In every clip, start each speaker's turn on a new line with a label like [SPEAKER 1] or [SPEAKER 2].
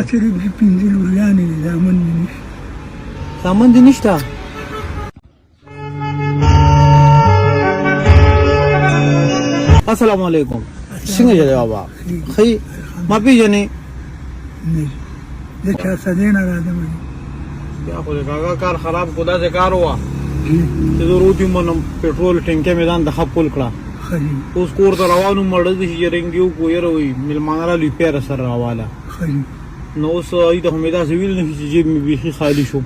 [SPEAKER 1] صرف دې پنځه لوریانې دي، زامن مې نشته.
[SPEAKER 2] زامن دې نشته؟ السلام علیکم. څنګه یې بابا؟ ښه ما پیژنې؟
[SPEAKER 1] نه زه چارسدې نه راځم.
[SPEAKER 2] بیا خو دې کاکا کار خراب کو، داسې کار وه
[SPEAKER 1] جی
[SPEAKER 2] چې زه روټ یم منم، پټرول ټینکۍ مې ځان ته ښه پول کړه.
[SPEAKER 1] ښه دي
[SPEAKER 2] اوس کور ته روان وم، مړه دې چې رنګ یو کو یره وایي مېلمانه رالي پیره سره راواله.
[SPEAKER 1] ښه دي
[SPEAKER 2] نو اوس هغوی ته خو مې داسې ویل نه شي چې جیب مې بیخي خالي شو.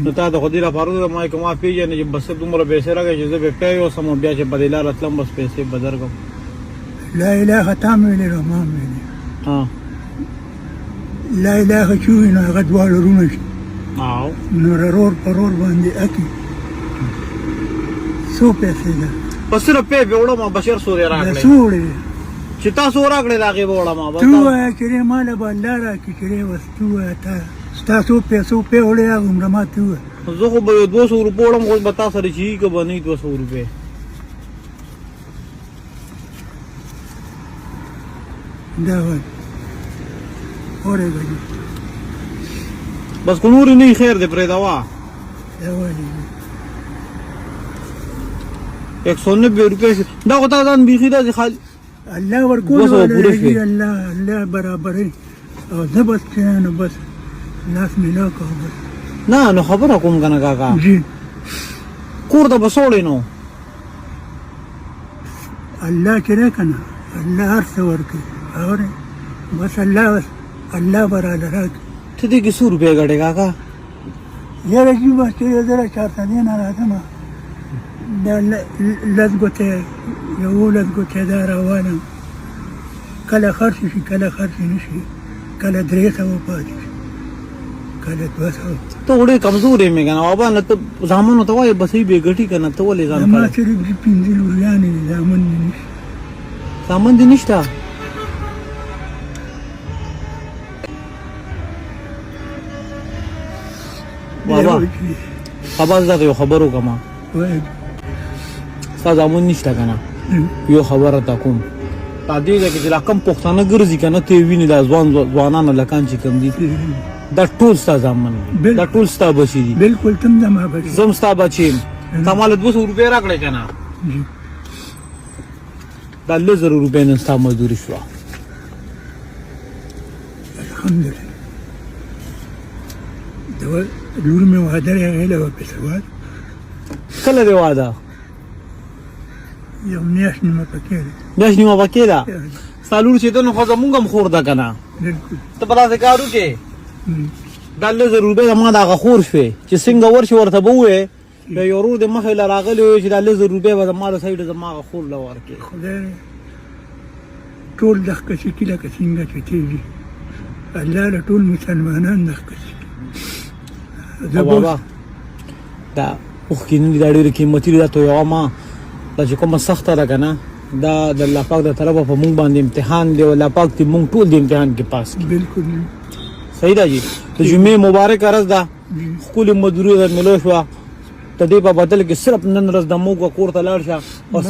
[SPEAKER 2] نو تا د خو دې لپاره وویل ما که ما پېژنې چې بس دومره پیسې راکړې چې زه به پی اوسم او بیا چې په دې لاره تلم بس پیسې به درکړم.
[SPEAKER 1] لا اله تا مې ویلې او ما مې ویلې.
[SPEAKER 2] ها
[SPEAKER 1] لا اله چې ووایي نو هغه دواړه ورونه شي.
[SPEAKER 2] او
[SPEAKER 1] نو رور په رور باندې اکي څو پیسې ده؟
[SPEAKER 2] په صرف پی به وړم بشر سورې
[SPEAKER 1] د
[SPEAKER 2] راکړې
[SPEAKER 1] څو وړې
[SPEAKER 2] چې تاسو راکړې د هغې به وړم.
[SPEAKER 1] ته ووایه چې ری ماله به الله راکړي چې ری وس ته ووایه تا ستاسو پیسو پې وړې هغومره ما ته ووایه.
[SPEAKER 2] زه خو به 200 روپۍ وړم، خو به تا سره چې وي که به نه وي 200 روپۍ.
[SPEAKER 1] دا وایي اورېږه دي
[SPEAKER 2] بس که نورې نه وي خیر دی پرېږدوه.
[SPEAKER 1] دا وایي
[SPEAKER 2] 190 روپۍ دا خو تا ځان بیخي داسې خالي
[SPEAKER 1] الله ورکول ولري، الله برابرې او زه بس چې نو بس لاس مې لا کوه بس.
[SPEAKER 2] نه نو خبره کوم که نه کاکا،
[SPEAKER 1] جی
[SPEAKER 2] کور ته به څه وړې نو؟
[SPEAKER 1] الله چې دی که نه الله هر څه ورکوي اورې بس الله به راله راکړي.
[SPEAKER 2] ته دې کې څو روپۍ ګټې کاکا؟
[SPEAKER 1] یاره جي بس چې زه له چارسدې نه راځم دا لس ګوتې یولس ګوتې دا راوالم، کله خرڅ شي کله خرڅ نه شي، کله 300 پاتې شي کله 200.
[SPEAKER 2] ته وړې کمزورې مې که نه بابا، نه ته زامنو ته وایې بسې بې ګټي که نه، ته ولې ځان
[SPEAKER 1] ما
[SPEAKER 2] کړی؟
[SPEAKER 1] صرف دې پنځه لوریانې دي، زامن مې نشته.
[SPEAKER 2] زامن دې نشته؟ بابا خبر زده که یو خبر وکړم،
[SPEAKER 1] وایي
[SPEAKER 2] ستا زامن نشته که نه؟ یو خبره ته کوم، دا دې ځای کې چې دا کم پښتانه ګرځي که نه، ته یې وینې دا ځوانان هلکان چې کوم دي دا ټول ستا زامن دي، دا ټول ستا بچي دي.
[SPEAKER 1] بالکل تم زما بچي.
[SPEAKER 2] زه هم ستا بچی یم. تا ماله 200 روپۍ راکړې که نه؟ دا 1000 روپۍ نن ستا مزدوري شوه.
[SPEAKER 1] الحمدلله لور مې واده دی هغې له به پیسه واده
[SPEAKER 2] کله دی واده؟
[SPEAKER 1] یو میاشت نیمه پکې دی.
[SPEAKER 2] میاشت نیمه پکې ده؟ ستا لور چې ده نو خو زمونږ هم خور ده که نه؟
[SPEAKER 1] بالکل
[SPEAKER 2] ته به داسې کار وکړې دا 1000 روپۍ زما د هغه خور شوې چې څنګه ورشي ورته به ووایې بیا یو ورور دې مخې له راغلی وي چې دا 1000 روپۍ به زما د سایډه زما هغه خور له ورکړې.
[SPEAKER 1] خدای ټول دغه کي لکه څنګه چې تېږي الله له ټول مسلمانان دغه
[SPEAKER 2] بابا دا اوښکې نه دي، دا ډېرې قیمتي دي، دا تویوه ما دا چې کومه سخته ده که نه، دا د الله پاک د طرفه په مونږ باندې امتحان دی او الله پاک دې مونږ ټول د امتحان کې پاس کړي.
[SPEAKER 1] بالکل
[SPEAKER 2] صحیح ده جي. د جمعې مبارکه ورځ ده، ښکلې مزدوري در مېلو شوه، د دې په بدل کې صرف نن ورځ د موږ کور ته لاړ شه او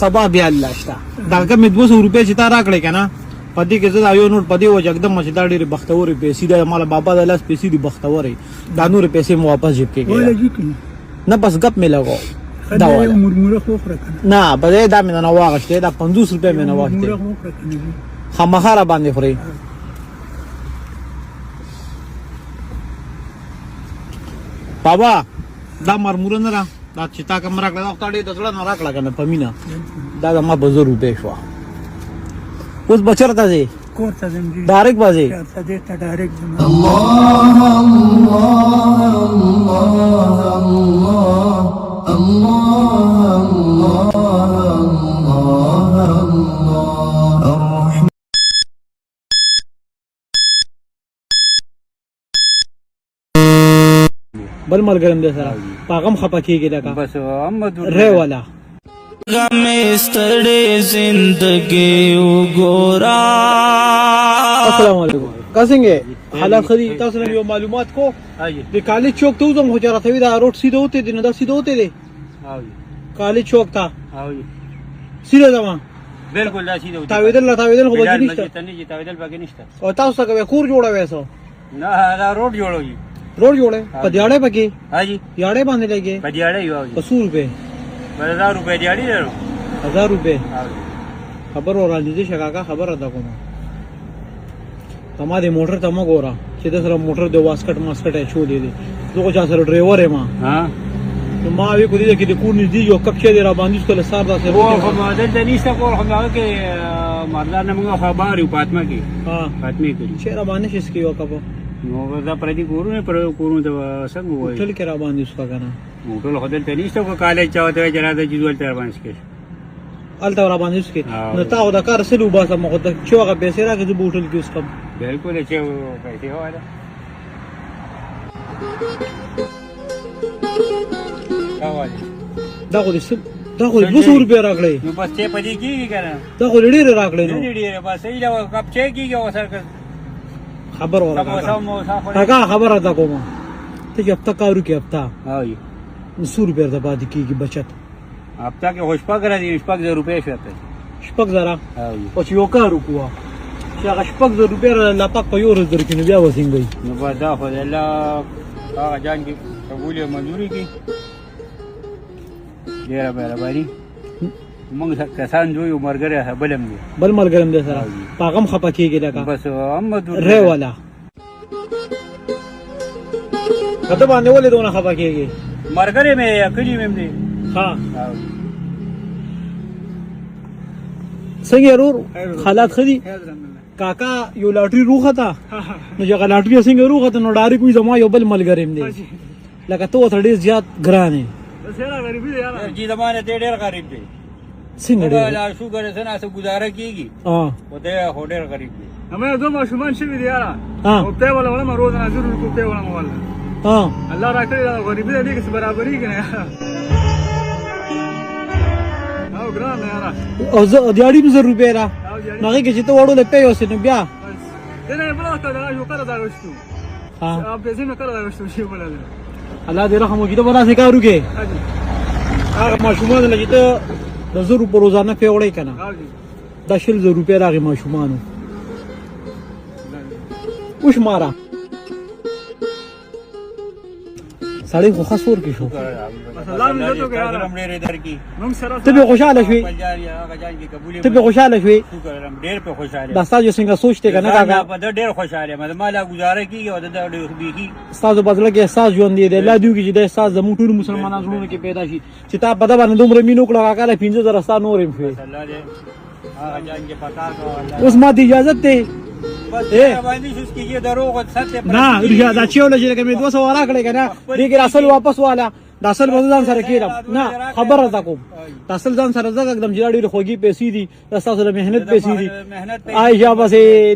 [SPEAKER 2] سبا بیا الله شته. دا کمې 200 روپۍ چې تا راکړې که نه، په دې کې زه دا یو نوټ په دې وجه ږدم چې دا ډېرې بختورې پیسې ده، ماله بابا د لاس پیسې دي بختورې، دا نورې پیسې مو واپس جیب کې کړې نه، بس ګپ مې لګاو دا واله نه په دې دا مې نه واغشتې، دا 50 روپۍ مې نه واغشتې، خامخا را باندې خورې. بابا دا مرموره نه ده، دا چې تا کوم راکړه دا خو تا ډېر د زړه نه راکړه که نه په مینه، دا زما به 1000 روپۍ شوه. اوس به چېرته ځې؟
[SPEAKER 1] کور ته ځم جي.
[SPEAKER 2] ډایرکټ به ځې؟
[SPEAKER 1] چارسدې ته ډایرکټ ځم.
[SPEAKER 2] بل ملګری هم دی سره په هغه هم خفه کېږي لکه ری والا
[SPEAKER 3] غم ستړې زندګي وګورا.
[SPEAKER 2] السلام علیکم. څنګه حالات خدي تاسو نه یو معلومات کو د کالج چوک ته وزم خو چرته وی دا روډ سیده وته دي نه دا سیده وته دي کالج چوک ته سیده زما
[SPEAKER 4] بالکل دا سیده
[SPEAKER 2] تاویدل خو بګی نشته
[SPEAKER 4] تنه چې تاویدل بګی نشته
[SPEAKER 2] او تاسو څنګه کور جوړوي سو
[SPEAKER 4] نه دا روډ جوړوي
[SPEAKER 2] روډ جوړه په دیاړې پکې
[SPEAKER 4] हाजी
[SPEAKER 2] دیاړې باندې لګي
[SPEAKER 4] په دیاړې یو
[SPEAKER 2] په 100 روپے
[SPEAKER 4] 1000 روپے دیاړې درو
[SPEAKER 2] 1000 روپے خبر اورالې دي شګه خبره ده کومه تما دې موټر ته مو ګورا چې د سره موټر د واسکټ ماسکټ چولې دي زه چا سره ډرایور یم
[SPEAKER 4] ها
[SPEAKER 2] نو ما وی کو دي کې د کور نږدې یو کپ چې را باندې ستل سار دا سره
[SPEAKER 4] او خو ما دلته نشته کول خو هغه کې مردان موږ خبر یو فاطمه کې
[SPEAKER 2] ها
[SPEAKER 4] فاطمه کې
[SPEAKER 2] چې را باندې شس کې یو کپ
[SPEAKER 4] نو دا پردي کورونه پر کورونه ته څنګه وای
[SPEAKER 2] ټول کې را باندې وسکا کنه
[SPEAKER 4] ټول خو دلته نشته کو کالج چاوته جراده جوړ تر باندې کې
[SPEAKER 2] الته را باندې وسکي نو تاسو دا کار سلو باسه مخ ته چې هغه پیسې راکې د بوتل کې وسکم
[SPEAKER 4] بالکل چې پیسې واله
[SPEAKER 2] دا خو دې 200 روپے راکړې
[SPEAKER 4] نو بس ته پدې کیږي کنه
[SPEAKER 2] دا خو ډېر راکړې نو
[SPEAKER 4] ډېر بس یې له کپ چې کیږي وسر
[SPEAKER 2] خبر ورکړه کاکا خبره ده کومه ته چې هفته کارو کې هفته
[SPEAKER 4] هاي
[SPEAKER 2] 100 روپے د باندې کیږي بچت
[SPEAKER 4] هفته کې خوشپاک راځي 1000 روپے شته
[SPEAKER 2] شپږ زره
[SPEAKER 4] هاي
[SPEAKER 2] او چې یو کار وکړو چې هغه شپږ زره روپے لا پاک په یو ورځ درکې نو بیا وسینګي
[SPEAKER 4] نو با دا خو الله هغه جان کې قبول منظوري کې ډیر مهرباني موږ کسان دوی مرګره بلم دي
[SPEAKER 2] بل ملګرم دې سره پاغم خپه کېږي لکه
[SPEAKER 4] بس محمد
[SPEAKER 2] ری والا کته باندې ولې دونه خپه کېږي
[SPEAKER 4] مرګره مې کلی مې دي
[SPEAKER 2] ها څنګه ورور حالات خدي کاکا یو لاټري روخه تا نو چې لاټري څنګه روخه ته نو ډاري کوئی زما یو بل ملګرم دي لکه ته ډېر زیات ګرانه
[SPEAKER 4] سره غریب دي یار جی زمانه ډېر غریب دي
[SPEAKER 2] څنګه ډېر
[SPEAKER 4] لا شو غره سره اسه گزاره کیږي
[SPEAKER 2] ها
[SPEAKER 4] او ته هډر غریب دي
[SPEAKER 5] همه دوه ماشومان شوي دي یاره
[SPEAKER 2] ها
[SPEAKER 5] او په ولا ولا روز نظر کو په ولا ولا
[SPEAKER 2] ها
[SPEAKER 5] الله راکړي دا غریبي دې کې برابرۍ کنه او ګران یاره
[SPEAKER 2] او زه دیاړي 200 روپے را نغې کې چې ته وړو له پیو سينو بیا
[SPEAKER 5] دنه بلا ته دا یو کار دا وشتو
[SPEAKER 2] ها
[SPEAKER 5] په ځینو کار دا وشتو شی بوله
[SPEAKER 2] الله دې رحم وکړي ته بلا څه کارو کې هغه ماشومان لږ ته د 100 روپے روزانه پیوړې کنه دا 100 روپے راغی ماشومانو وش مارا سړی خو خاصور کې شو
[SPEAKER 5] الله مې زته ګرام
[SPEAKER 4] ډېر در کی
[SPEAKER 5] موږ سره
[SPEAKER 2] ته به خوشاله شوې
[SPEAKER 4] هغه جان کې قبول
[SPEAKER 2] ته به خوشاله شوې
[SPEAKER 4] ډېر په خوشاله
[SPEAKER 2] دا ستاسو څنګه سوچته کنه کاکا
[SPEAKER 4] په ډېر خوشاله مې مالا گزاره کیږي او د ډېر بيخي
[SPEAKER 2] ستاسو بدله کې احساس ژوند دی الله دیو کې چې د احساس زموږ ټول مسلمانانو زړونو کې پیدا شي چې تا په دا باندې دومره مينو کړه کاکا له 15000 ستا نور هم شوې
[SPEAKER 4] الله دې هغه جان کې پتا کو
[SPEAKER 2] اوس ما دې اجازه ته
[SPEAKER 4] بس باندې شوس کیږي دروغ ستې
[SPEAKER 2] نه ریا دا چې ولې چې مې 200 راکړې کنه دې کې اصل واپس والا د اصل ځان سره کېرم نه خبره ده کوم د اصل ځان سره زګ एकदम جړې خوږی پیسې دي تاسو له مهنت پیسې دي آیا بس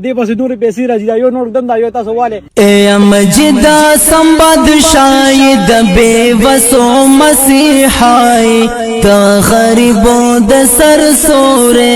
[SPEAKER 2] دې بس نور پیسې راځي یو نور دم دا یو تاسو والے
[SPEAKER 3] اے مجدا سمبد شاید بے وسو مسیحای تا غریبو د سر سورے